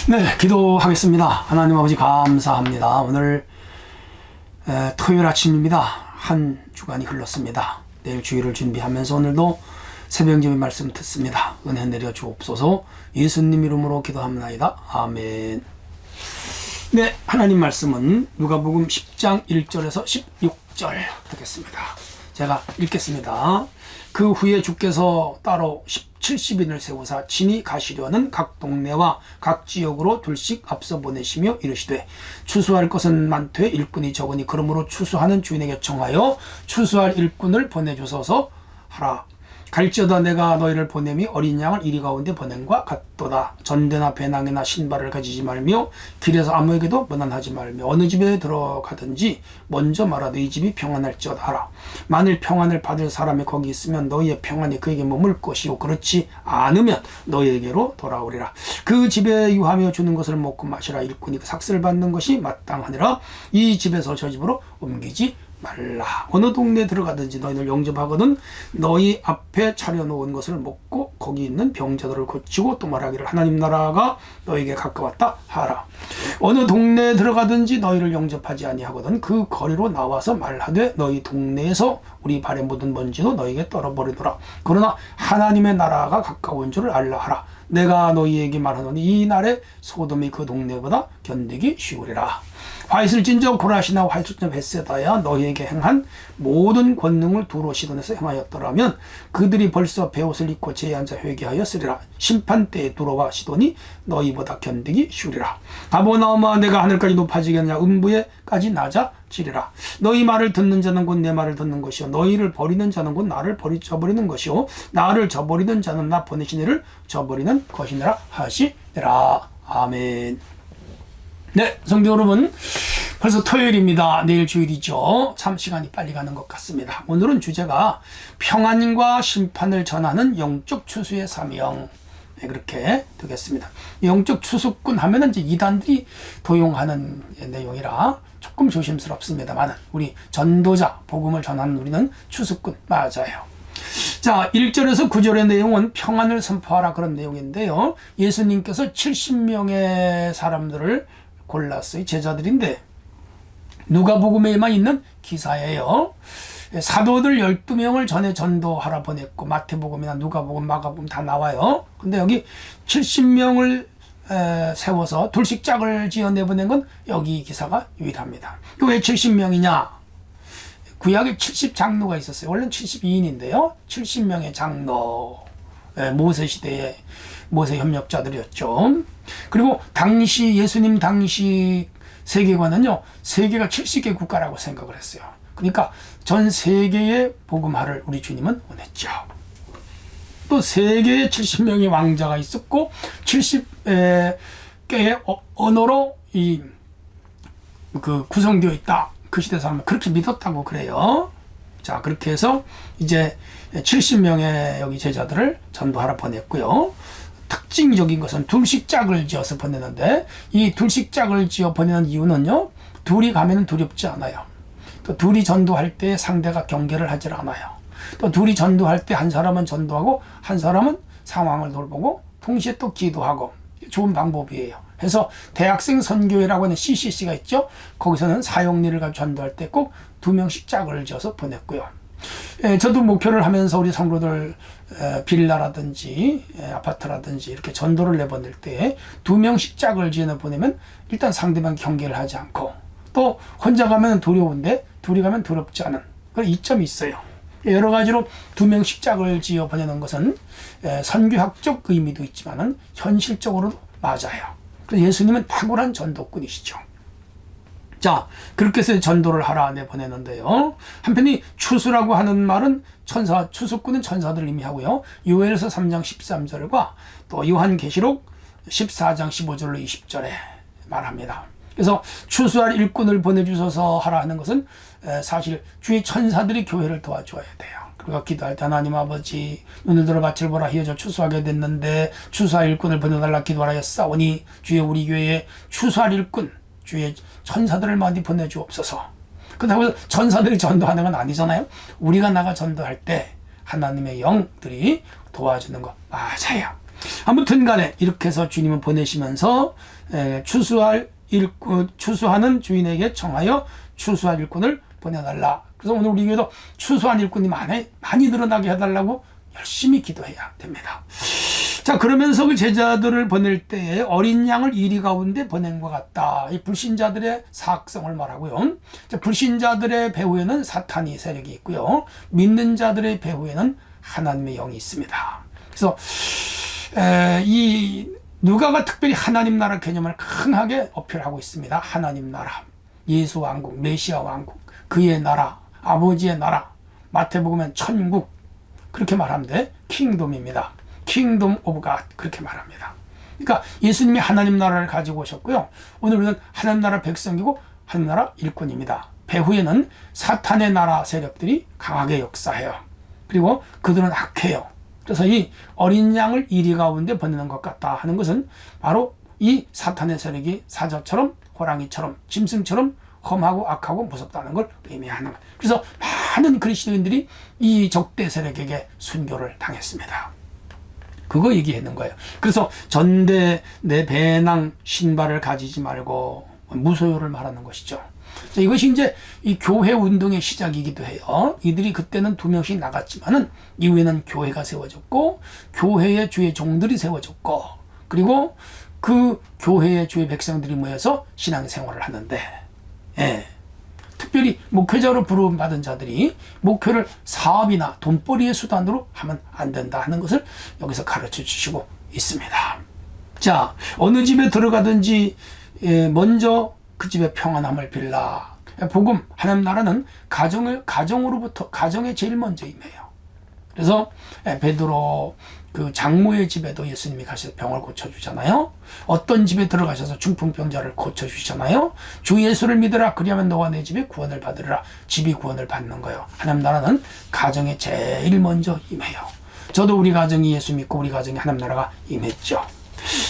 네, 기도하겠습니다. 하나님 아버지 감사합니다. 오늘 토요일 아침입니다. 한 주간이 흘렀습니다. 내일 주일을 준비하면서 오늘도 새벽 예배 말씀 듣습니다. 은혜 내려 주옵소서. 예수님 이름으로 기도합니다. 아멘. 네, 하나님 말씀은 누가복음 10장 1절에서 16절 하겠습니다. 제가 읽겠습니다. 그 후에 주께서 따로 70인을 세우사 친히 가시려는 각 동네와 각 지역으로 둘씩 앞서 보내시며 이르시되 추수할 것은 많되 일꾼이 적으니 그러므로 추수하는 주인에게 청하여 추수할 일꾼을 보내주소서 하라. 갈지어다 내가 너희를 보냄이 어린 양을 이리 가운데 보냄과 같도다. 전대나 배낭이나 신발을 가지지 말며 길에서 아무에게도 문안하지 말며 어느 집에 들어가든지 먼저 말하되 이 집이 평안할지어다 하라. 만일 평안을 받을 사람이 거기 있으면 너희의 평안이 그에게 머물 것이요 그렇지 않으면 너희에게로 돌아오리라. 그 집에 유하며 주는 것을 먹고 마시라. 일꾼이 그 삭슬 받는 것이 마땅하니라. 이 집에서 저 집으로 옮기지 말라. 어느 동네에 들어가든지 너희를 영접하거든 너희 앞에 차려놓은 것을 먹고 거기 있는 병자들을 고치고 또 말하기를 하나님 나라가 너희에게 가까웠다 하라. 어느 동네에 들어가든지 너희를 영접하지 아니하거든 그 거리로 나와서 말하되 너희 동네에서 우리 발에 묻은 먼지도 너희에게 떨어버리더라. 그러나 하나님의 나라가 가까운 줄을 알라 하라. 내가 너희에게 말하노니 이 날에 소돔이 그 동네보다 견디기 쉬우리라. 화 있을 진저 고라시나 화 있을 진저 벳세다야 너희에게 행한 모든 권능을 두로 시돈에서 행하였더라면 그들이 벌써 베옷을 입고 제에 앉아 회개하였으리라. 심판때에 두로와 시돈이 너희보다 견디기 쉬우리라. 가버나움아 내가 하늘까지 높아지겠냐 음부에까지 낮아지리라. 너희 말을 듣는 자는 곧 내 말을 듣는 것이요 너희를 버리는 자는 곧 나를 저버리는 것이요 나를 저버리는 자는 나 보내신 이를 저버리는 것이니라 하시니라. 아멘. 네, 성도 여러분, 벌써 토요일입니다. 내일 주일이죠. 참 시간이 빨리 가는 것 같습니다. 오늘은 주제가 평안과 심판을 전하는 영적 추수의 사명. 네, 그렇게 되겠습니다. 영적 추수꾼 하면은 이제 이단들이 도용하는 내용이라 조금 조심스럽습니다만 우리 전도자, 복음을 전하는 우리는 추수꾼 맞아요. 자, 1절에서 9절의 내용은 평안을 선포하라 그런 내용인데요. 예수님께서 70명의 사람들을 골랐어요. 제자들인데 누가복음에만 있는 기사예요. 사도들 12명을 전에 전도하라 보냈고 마태복음이나 누가복음, 마가복음 다 나와요. 근데 여기 70명을 세워서 둘씩 짝을 지어 내보낸 건 여기 기사가 유일합니다. 왜 70명이냐? 구약에 70장로가 있었어요. 원래는 72인인데요. 70명의 장로, 모세 시대의 모세 협력자들이었죠. 그리고 당시 예수님 당시 세계관은요, 세계가 70개 국가라고 생각을 했어요. 그러니까 전 세계에 복음화를 우리 주님은 원했죠. 또 세계에 70명의 왕자가 있었고 70개의 언어로 구성되어 있다. 그 시대 사람은 그렇게 믿었다고 그래요. 자, 그렇게 해서 이제 70명의 여기 제자들을 전도하러 보냈고요. 특징적인 것은 둘씩 짝을 지어서 보내는데 이 둘씩 짝을 지어 보내는 이유는요. 둘이 가면 두렵지 않아요. 또 둘이 전도할 때 상대가 경계를 하질 않아요. 또 둘이 전도할 때 한 사람은 전도하고 한 사람은 상황을 돌보고 동시에 또 기도하고 좋은 방법이에요. 그래서 대학생 선교회라고 하는 CCC가 있죠. 거기서는 사용리를 가지고 전도할 때 꼭 2명씩 짝을 지어서 보냈고요. 저도 목표를 하면서 우리 성도들 빌라라든지 아파트라든지 이렇게 전도를 내보낼 때 2명씩 짝을 지어 보내면 일단 상대방 경계를 하지 않고 또 혼자 가면 두려운데 둘이 가면 두렵지 않은 그런 이점이 있어요. 여러 가지로 2명씩 짝을 지어 보내는 것은 선교학적 의미도 있지만은 현실적으로도 맞아요. 그래서 예수님은 탁월한 전도꾼이시죠. 자, 그렇게 해서 전도를 하라 내보내는데요. 한편이 추수라고 하는 말은 추수꾼은 천사들을 의미하고요. 요엘서 3장 13절과 또 요한계시록 14장 15절로 20절에 말합니다. 그래서 추수할 일꾼을 보내주셔서 하라 하는 것은 사실 주의 천사들이 교회를 도와줘야 돼요. 그리고 기도할 때 하나님 아버지 눈을 들어 밭을 보라 희어져 추수하게 됐는데 추수할 일꾼을 보내달라 기도하였사오니 주의 우리 교회에 추수할 일꾼 주의 천사들을 많이 보내주옵소서. 그렇다고 천사들이 전도하는 건 아니잖아요. 우리가 나가 전도할 때 하나님의 영들이 도와주는 거 맞아요. 아무튼 간에 이렇게 해서 주님은 보내시면서 추수하는 주인에게 청하여 추수할 일꾼을 보내달라. 그래서 오늘 우리 교회도 추수한 일꾼이 많이 늘어나게 해달라고 열심히 기도해야 됩니다. 자, 그러면서 그 제자들을 보낼 때에 어린 양을 이리 가운데 보낸 것 같다. 이 불신자들의 사악성을 말하고요. 자, 불신자들의 배후에는 사탄이 세력이 있고요. 믿는 자들의 배후에는 하나님의 영이 있습니다. 그래서 이 누가가 특별히 하나님 나라 개념을 강하게 어필하고 있습니다. 하나님 나라, 예수 왕국, 메시아 왕국, 그의 나라, 아버지의 나라, 마태복음엔 천국, 그렇게 말하는데 킹돔입니다. 킹돔 오브 갓, 그렇게 말합니다. 그러니까 예수님이 하나님 나라를 가지고 오셨고요. 오늘 우리는 하나님 나라 백성이고 하나님 나라 일꾼입니다. 배후에는 사탄의 나라 세력들이 강하게 역사해요. 그리고 그들은 악해요. 그래서 이 어린 양을 이리 가운데 보내는 것 같다 하는 것은 바로 이 사탄의 세력이 사자처럼, 호랑이처럼, 짐승처럼 험하고 악하고 무섭다는 걸 의미하는 거예요. 그래서 많은 그리스도인들이 이 적대 세력에게 순교를 당했습니다. 그거 얘기하는 거예요. 그래서 전대 내 배낭 신발을 가지지 말고 무소유를 말하는 것이죠. 자, 이것이 이제 이 교회 운동의 시작이기도 해요. 이들이 그때는 2명씩 나갔지만은 이후에는 교회가 세워졌고, 교회의 주의 종들이 세워졌고, 그리고 그 교회의 주의 백성들이 모여서 신앙생활을 하는데, 특별히 목회자로 부름받은 자들이 목회를 사업이나 돈벌이의 수단으로 하면 안 된다 하는 것을 여기서 가르쳐 주시고 있습니다. 자, 어느 집에 들어가든지 먼저 그 집에 평안함을 빌라. 복음, 하나님 나라는 가정으로부터, 가정에 제일 먼저 임해요. 그래서 베드로 그 장모의 집에도 예수님이 가셔서 병을 고쳐주잖아요. 어떤 집에 들어가셔서 중풍병자를 고쳐주시잖아요. 주 예수를 믿으라. 그리하면 너와 내 집이 구원을 받으리라. 집이 구원을 받는 거예요. 하나님 나라는 가정에 제일 먼저 임해요. 저도 우리 가정이 예수 믿고 우리 가정에 하나님 나라가 임했죠.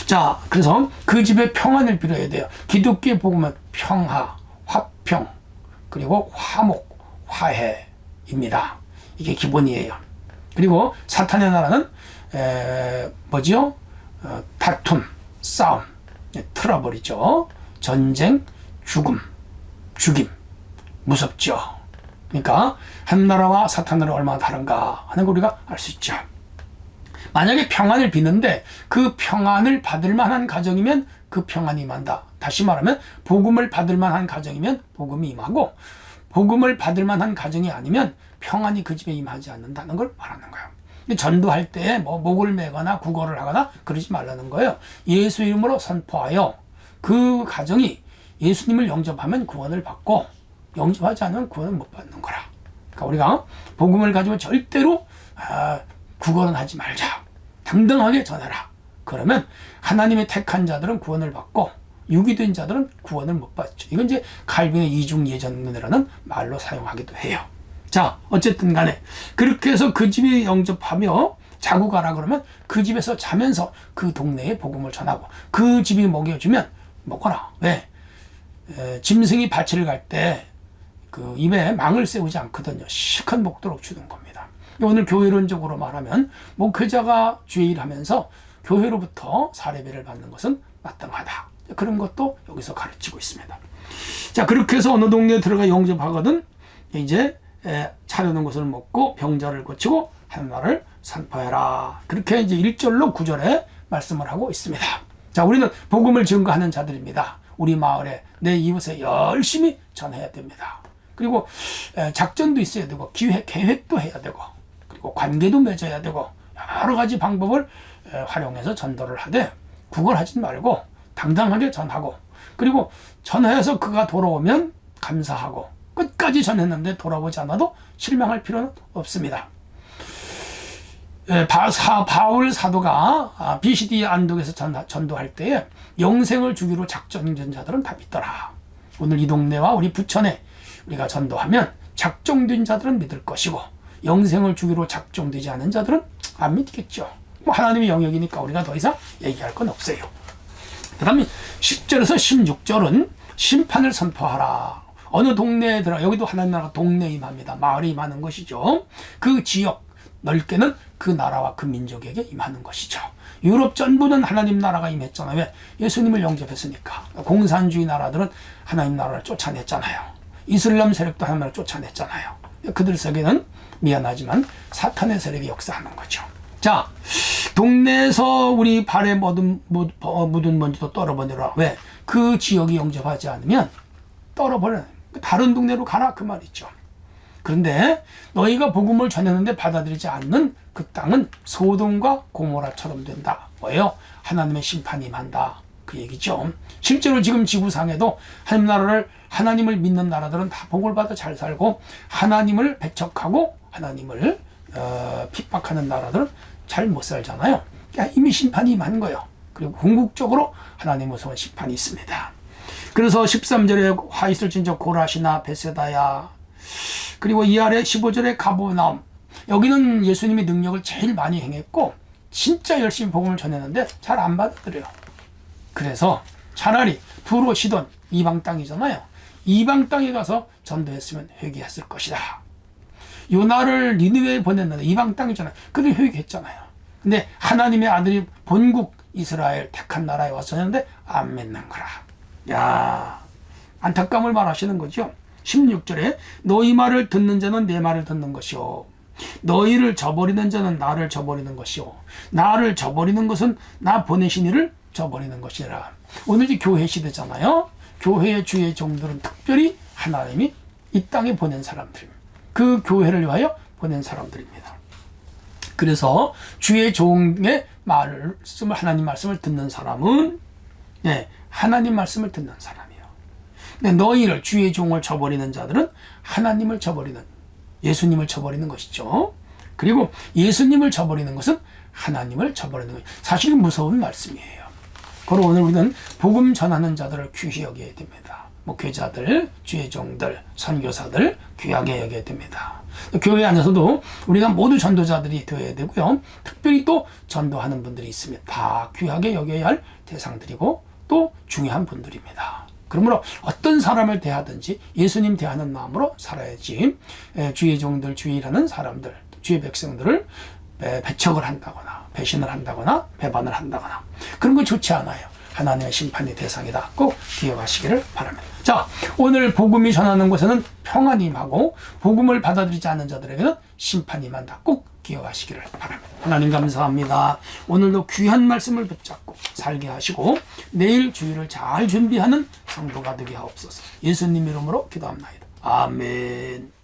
자, 그래서 그 집에 평안을 빌어야 돼요. 기독교의 복음은 평화, 화평, 그리고 화목, 화해입니다. 이게 기본이에요. 그리고 사탄의 나라는 뭐지요? 다툼, 싸움, 트러블이죠. 전쟁, 죽임, 무섭죠. 그러니까 한 나라와 사탄 나라가 얼마나 다른가 하는 걸 우리가 알 수 있죠. 만약에 평안을 비는데 그 평안을 받을 만한 가정이면 그 평안이 임한다. 다시 말하면 복음을 받을 만한 가정이면 복음이 임하고, 복음을 받을 만한 가정이 아니면 평안이 그 집에 임하지 않는다는 걸 말하는 거예요. 전도할 때 뭐 목을 매거나 구걸을 하거나 그러지 말라는 거예요. 예수 이름으로 선포하여 그 가정이 예수님을 영접하면 구원을 받고, 영접하지 않으면 구원을 못 받는 거라. 그러니까 우리가 복음을 가지고 절대로 구걸은 하지 말자. 당당하게 전하라. 그러면 하나님의 택한 자들은 구원을 받고 유기된 자들은 구원을 못 받죠. 이건 이제 칼빈의 이중예전론이라는 말로 사용하기도 해요. 자, 어쨌든 간에 그렇게 해서 그 집에 영접하며 자고 가라 그러면 그 집에서 자면서 그 동네에 복음을 전하고, 그 집이 먹여주면 먹어라. 왜? 짐승이 밭을 갈 때 그 입에 망을 세우지 않거든요. 시큰 먹도록 주는 겁니다. 오늘 교회론적으로 말하면 목회자가 주의 일하면서 교회로부터 사례비를 받는 것은 마땅하다. 그런 것도 여기서 가르치고 있습니다. 자, 그렇게 해서 어느 동네에 들어가 영접하거든 이제 차려놓은 것을 먹고 병자를 고치고 하나님을 선포해라. 그렇게 이제 1절로 9절에 말씀을 하고 있습니다. 자, 우리는 복음을 증거하는 자들입니다. 우리 마을에, 내 이웃에 열심히 전해야 됩니다. 그리고 작전도 있어야 되고 계획도 해야 되고, 그리고 관계도 맺어야 되고, 여러 가지 방법을 활용해서 전도를 하되 구걸하지 말고 당당하게 전하고, 그리고 전해서 그가 돌아오면 감사하고, 끝까지 전했는데 돌아오지 않아도 실망할 필요는 없습니다. 바울 사도가 BCD 안독에서 전도할 때에 영생을 주기로 작정된 자들은 다 믿더라. 오늘 이 동네와 우리 부천에 우리가 전도하면 작정된 자들은 믿을 것이고, 영생을 주기로 작정되지 않은 자들은 안 믿겠죠. 뭐 하나님의 영역이니까 우리가 더 이상 얘기할 건 없어요. 그 다음에 10절에서 16절은 심판을 선포하라. 어느 동네에 들어, 여기도 하나님 나라가 동네에 임합니다. 마을에 임하는 것이죠. 그 지역, 넓게는 그 나라와 그 민족에게 임하는 것이죠. 유럽 전부는 하나님 나라가 임했잖아요. 왜? 예수님을 영접했으니까. 공산주의 나라들은 하나님 나라를 쫓아냈잖아요. 이슬람 세력도 하나님 나라를 쫓아냈잖아요. 그들 속에는 미안하지만 사탄의 세력이 역사하는 거죠. 자, 동네에서 우리 발에 묻은 먼지도 떨어버리라. 왜? 그 지역이 영접하지 않으면 떨어버려. 다른 동네로 가라 그 말이죠. 그런데 너희가 복음을 전했는데 받아들이지 않는 그 땅은 소돔과 고모라처럼 된다. 뭐예요? 하나님의 심판이 임한다. 그 얘기죠. 실제로 지금 지구상에도 하나님을 믿는 나라들은 다 복을 받아 잘 살고, 하나님을 배척하고 하나님을 핍박하는 나라들은 잘 못 살잖아요. 그러니까 이미 심판이 임한 거예요. 그리고 궁극적으로 하나님의 무서운 심판이 있습니다. 그래서 13절에 화 있을진저 고라시나 베세다야, 그리고 이 아래 15절에 가보나움, 여기는 예수님이 능력을 제일 많이 행했고 진짜 열심히 복음을 전했는데 잘 안 받아들여요. 그래서 차라리 두로 시돈 이방 땅이잖아요. 이방 땅에 가서 전도했으면 회개했을 것이다. 요나를 니느웨에 보냈는데 이방 땅이잖아요. 그들 회개했잖아요. 근데 하나님의 아들이 본국 이스라엘 택한 나라에 왔었는데 안 맺는 거라. 야, 안타까움을 말하시는 거죠. 16절에 너희 말을 듣는 자는 내 말을 듣는 것이요, 너희를 저버리는 자는 나를 저버리는 것이요, 나를 저버리는 것은 나 보내신 이를 저버리는 것이라. 오늘 이제 교회 시대잖아요. 교회의 주의 종들은 특별히 하나님이 이 땅에 보낸 사람들입니다. 그 교회를 위하여 보낸 사람들입니다. 그래서 주의 종의 말씀을, 하나님 말씀을 듣는 사람은 하나님 말씀을 듣는 사람이에요. 근데 너희를, 주의 종을 저버리는 자들은 하나님을 저버리는, 예수님을 저버리는 것이죠. 그리고 예수님을 저버리는 것은 하나님을 저버리는 거예요. 사실 무서운 말씀이에요. 그리고 오늘 우리는 복음 전하는 자들을 귀히 여겨야 됩니다. 목회자들, 주의 종들, 선교사들 귀하게 여겨야 됩니다. 교회 안에서도 우리가 모두 전도자들이 되어야 되고요. 특별히 또 전도하는 분들이 있습니다. 다 귀하게 여겨야 할 대상들이고 또 중요한 분들입니다. 그러므로 어떤 사람을 대하든지 예수님 대하는 마음으로 살아야지, 주의 종들, 주의라는 사람들, 주의 백성들을 배척을 한다거나 배신을 한다거나 배반을 한다거나 그런 거 좋지 않아요. 하나님의 심판의 대상이다. 꼭 기억하시기를 바랍니다. 자, 오늘 복음이 전하는 곳에는 평안이 임하고 복음을 받아들이지 않는 자들에게는 심판이 임한다. 꼭 기억하시기를 바랍니다. 하나님 감사합니다. 오늘도 귀한 말씀을 붙잡고 살게 하시고 내일 주일을 잘 준비하는 성도가 되게 하옵소서. 예수님 이름으로 기도합니다. 아멘.